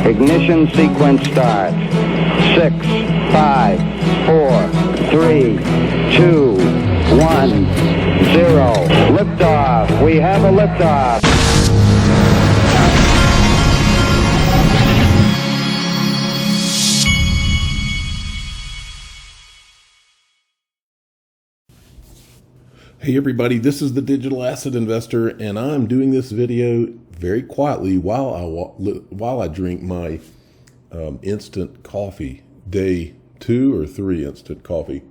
Ignition sequence starts. 6, 5, 4, 3, 2, 1, 0. Liftoff. We have a liftoff. Hey everybody, this is the Digital Asset Investor, and I'm doing this video very quietly while I drink my instant coffee, day 2 or 3 instant coffee.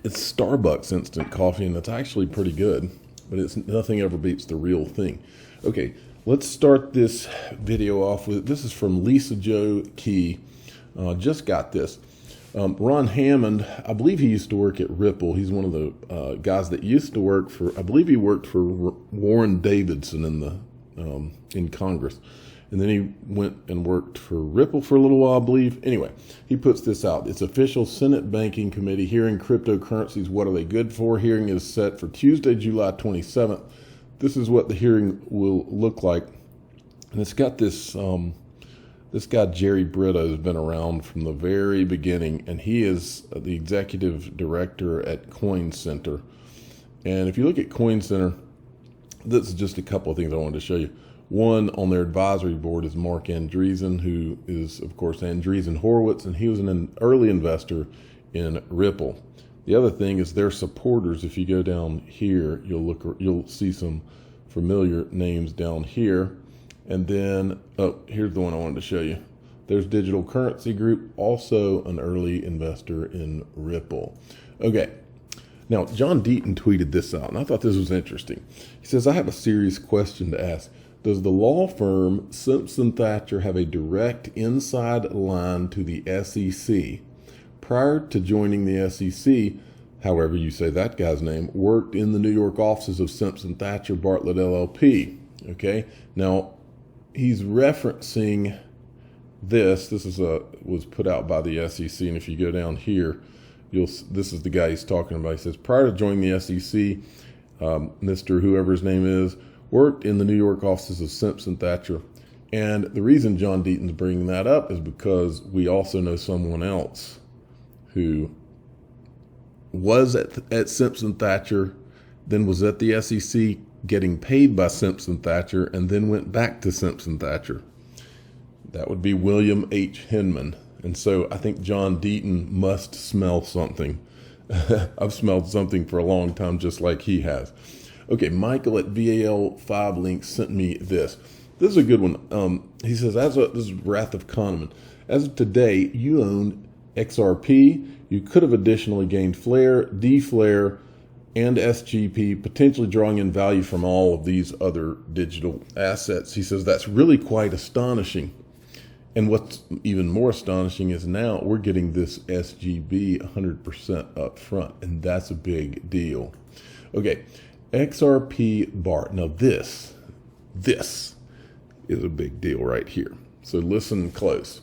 It's Starbucks instant coffee, and it's actually pretty good, but it's nothing ever beats the real thing. Okay, let's start this video off with, this is from Lisa Jo Key. Just got this. Ron Hammond, I believe he used to work at Ripple. He's one of the guys that used to work for, I believe he worked for Warren Davidson in Congress. And then he went and worked for Ripple for a little while, I believe. Anyway, he puts this out. It's official Senate Banking Committee hearing cryptocurrencies. What are they good for? Hearing is set for Tuesday, July 27th. This is what the hearing will look like. And it's got this, this guy, Jerry Brito, has been around from the very beginning, and he is the executive director at Coin Center. And if you look at Coin Center, this is just a couple of things I wanted to show you. One, on their advisory board is Mark Andreessen, who is, of course, Andreessen Horowitz, and he was an early investor in Ripple. The other thing is their supporters. If you go down here, you'll see some familiar names down here. And then, oh, here's the one I wanted to show you. There's Digital Currency Group, also an early investor in Ripple. Okay, now John Deaton tweeted this out, and I thought this was interesting. He says, I have a serious question to ask. Does the law firm Simpson Thacher have a direct inside line to the SEC? Prior to joining the SEC, however you say that guy's name, worked in the New York offices of Simpson Thacher Bartlett LLP. Okay, now, he's referencing this. This is was put out by the SEC, and if you go down here, this is the guy he's talking about. He says, prior to joining the SEC, Mr. whoever his name is, worked in the New York offices of Simpson Thacher. And the reason John Deaton's bringing that up is because we also know someone else who was at Simpson Thacher, then was at the SEC, getting paid by Simpson Thacher, and then went back to Simpson Thacher. That would be William H. Hinman. And so I think John Deaton must smell something. I've smelled something for a long time, just like he has. Okay, Michael at VAL5 Links sent me this. This is a good one. He says, this is Wrath of Kahneman. As of today, you owned XRP. You could have additionally gained Flare, D-Flare, and SGP, potentially drawing in value from all of these other digital assets. He says that's really quite astonishing. And what's even more astonishing is now we're getting this SGB 100% up front, and that's a big deal. Okay, XRP BART. Now this is a big deal right here. So listen close.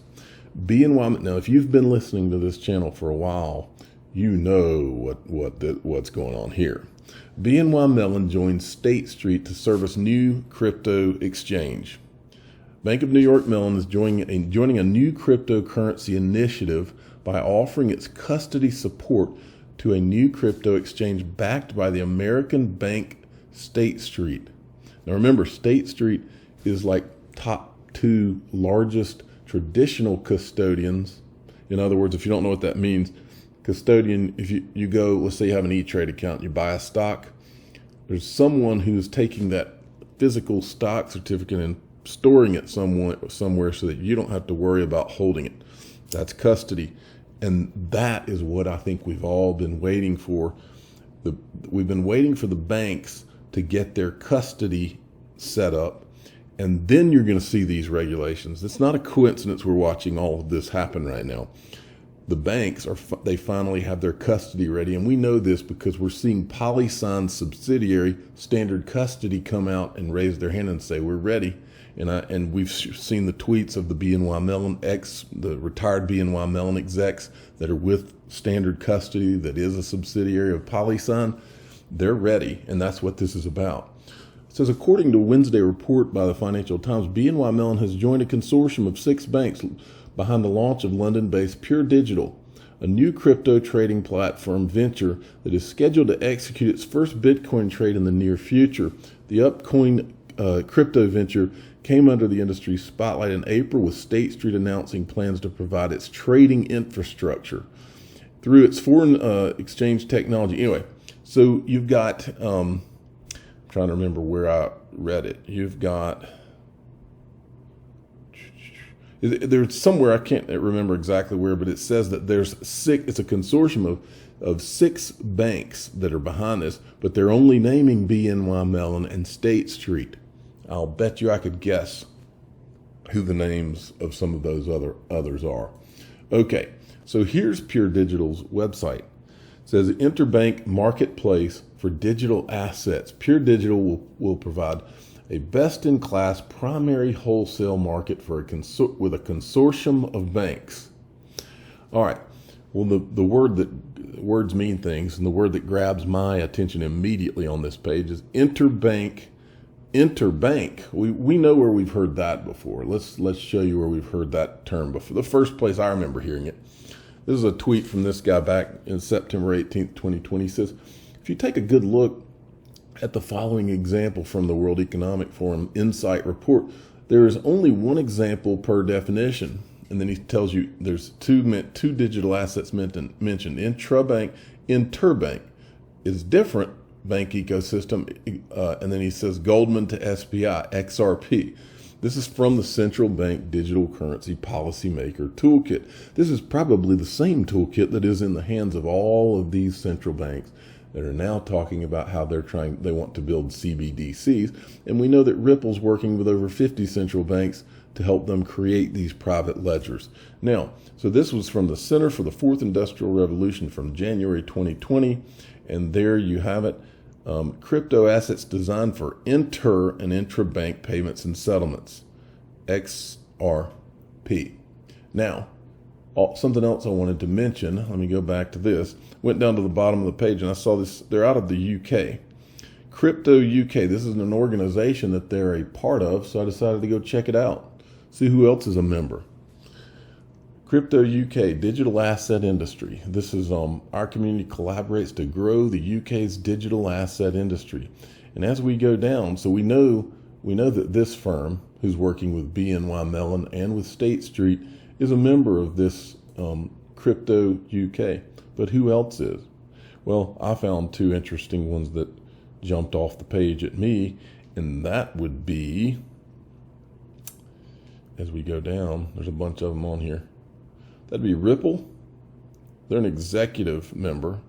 BNY, now if you've been listening to this channel for a while, you know what's going on here. BNY Mellon joins State Street to service new crypto exchange. Bank of New York Mellon is joining a new cryptocurrency initiative by offering its custody support to a new crypto exchange backed by the American bank State Street. Now remember, State Street is like top 2 largest traditional custodians. In other words, if you don't know what that means, custodian, if you go, let's say you have an E-Trade account, you buy a stock, there's someone who's taking that physical stock certificate and storing it somewhere so that you don't have to worry about holding it. That's custody. And that is what I think we've all been waiting for. We've been waiting for the banks to get their custody set up, and then you're going to see these regulations. It's not a coincidence we're watching all of this happen right now. The banks they finally have their custody ready, and we know this because we're seeing Polysign subsidiary Standard Custody come out and raise their hand and say we're ready. And we've seen the tweets of the BNY Mellon the retired BNY Mellon execs that are with Standard Custody, that is a subsidiary of Polysign. They're ready, and that's what this is about. It says, according to a Wednesday report by the Financial Times, BNY Mellon has joined a consortium of 6 banks behind the launch of London-based Pure Digital, a new crypto trading platform venture that is scheduled to execute its first Bitcoin trade in the near future. The upcoming crypto venture came under the industry spotlight in April, with State Street announcing plans to provide its trading infrastructure through its foreign exchange technology. Anyway, so you've got, I'm trying to remember where I read it. You've got, there's somewhere, I can't remember exactly where, but it says that there's 6, it's a consortium of 6 banks that are behind this, but they're only naming BNY Mellon and State Street. I'll bet you I could guess who the names of some of those others are. Okay, so here's Pure Digital's website. It says Interbank marketplace for digital assets. Pure Digital will provide a best-in-class primary wholesale market for with a consortium of banks. All right. Well, the words mean things, and the word that grabs my attention immediately on this page is Interbank. Interbank. We know where we've heard that before. Let's show you where we've heard that term before. The first place I remember hearing it. This is a tweet from this guy back in September 18th, 2020. He says, if you take a good look at the following example from the World Economic Forum Insight Report, there is only one example per definition. And then he tells you there's two digital assets mentioned. Interbank is different bank ecosystem. And then he says Goldman to SPI, XRP. This is from the Central Bank Digital Currency Policymaker Toolkit. This is probably the same toolkit that is in the hands of all of these central banks that are now talking about how they want to build CBDCs. And we know that Ripple's working with over 50 central banks to help them create these private ledgers. Now, so this was from the Center for the Fourth Industrial Revolution from January 2020. And there you have it. Crypto assets designed for inter and intra-bank payments and settlements, XRP. Now, something else I wanted to mention, let me go back to this. Went down to the bottom of the page and I saw this, they're out of the UK. Crypto UK, this is an organization that they're a part of, so I decided to go check it out, see who else is a member. Crypto UK, digital asset industry. This is our community collaborates to grow the UK's digital asset industry. And as we go down, so we know that this firm, who's working with BNY Mellon and with State Street, is a member of this Crypto UK. But who else is? Well, I found 2 interesting ones that jumped off the page at me, and that would be, as we go down, there's a bunch of them on here. That'd be Ripple. They're an executive member.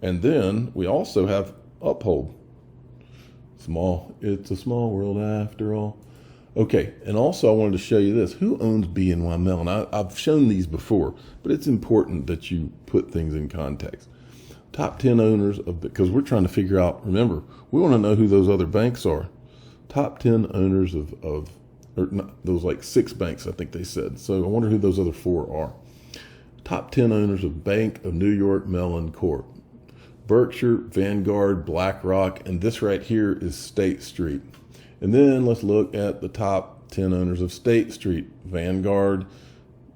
And then we also have Uphold. It's a small world after all. Okay, and also I wanted to show you this. Who owns BNY Mellon? I've shown these before, but it's important that you put things in context. Top 10 owners of, because we're trying to figure out, remember, we want to know who those other banks are. Top 10 owners of or not, those like 6 banks, I think they said. So I wonder who those other 4 are. Top 10 owners of Bank of New York Mellon Corp. Berkshire, Vanguard, BlackRock, and this right here is State Street. And then let's look at the top 10 owners of State Street. Vanguard,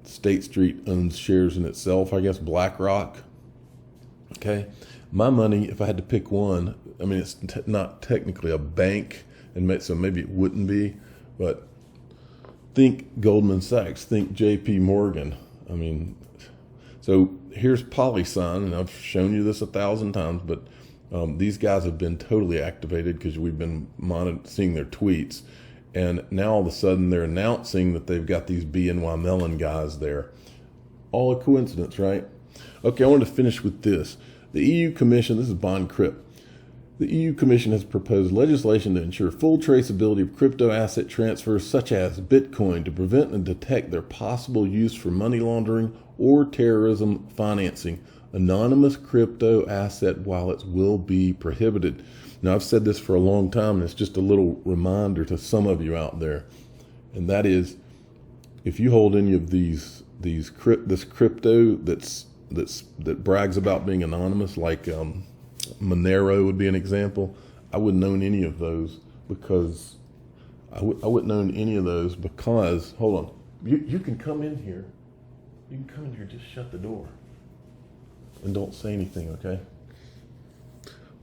State Street owns shares in itself, I guess, BlackRock. Okay, my money, if I had to pick one, I mean, it's not technically a bank, and so maybe it wouldn't be, but think Goldman Sachs, think JP Morgan. I mean, so here's Polysign, and I've shown you this 1,000 times, but these guys have been totally activated because we've been seeing their tweets. And now all of a sudden they're announcing that they've got these BNY Mellon guys there. All a coincidence, right? Okay, I want to finish with this. The EU Commission, this is BondCrypt. The EU Commission has proposed legislation to ensure full traceability of crypto asset transfers such as Bitcoin to prevent and detect their possible use for money laundering or terrorism financing. Anonymous crypto asset wallets will be prohibited. Now, I've said this for a long time, and it's just a little reminder to some of you out there, and that is, if you hold any of this crypto that brags about being anonymous, like Monero would be an example. I wouldn't own any of those because I wouldn't own any of those because, hold on, you can come in here. You can come in here, just shut the door and don't say anything, okay?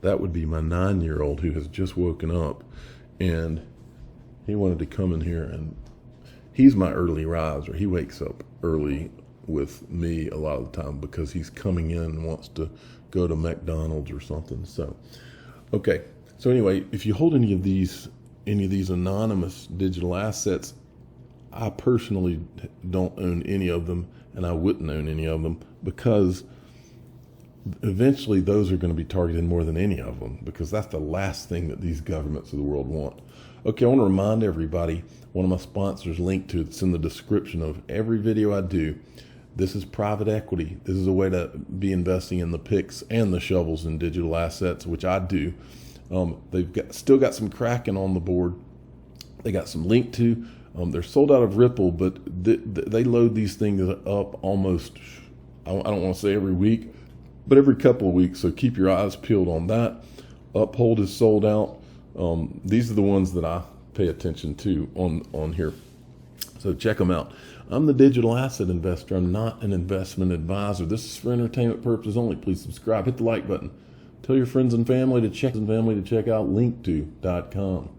That would be my 9-year-old who has just woken up, and he wanted to come in here, and he's my early riser. He wakes up early with me a lot of the time because he's coming in and wants to go to McDonald's or something. So, okay. So anyway, if you hold any of these anonymous digital assets, I personally don't own any of them, and I wouldn't own any of them because eventually those are going to be targeted more than any of them, because that's the last thing that these governments of the world want. Okay, I want to remind everybody, one of my sponsors linked to it's in the description of every video I do. This is private equity. This is a way to be investing in the picks and the shovels in digital assets, which I do. They've still got some Kraken on the board. They got some linked to. They're sold out of Ripple, but they load these things up almost, I don't want to say every week, but every couple of weeks. So keep your eyes peeled on that. Uphold is sold out. These are the ones that I pay attention to on here. So check them out. I'm the digital asset investor. I'm not an investment advisor. This is for entertainment purposes only. Please subscribe. Hit the like button. Tell your friends and family to check out linkto.com.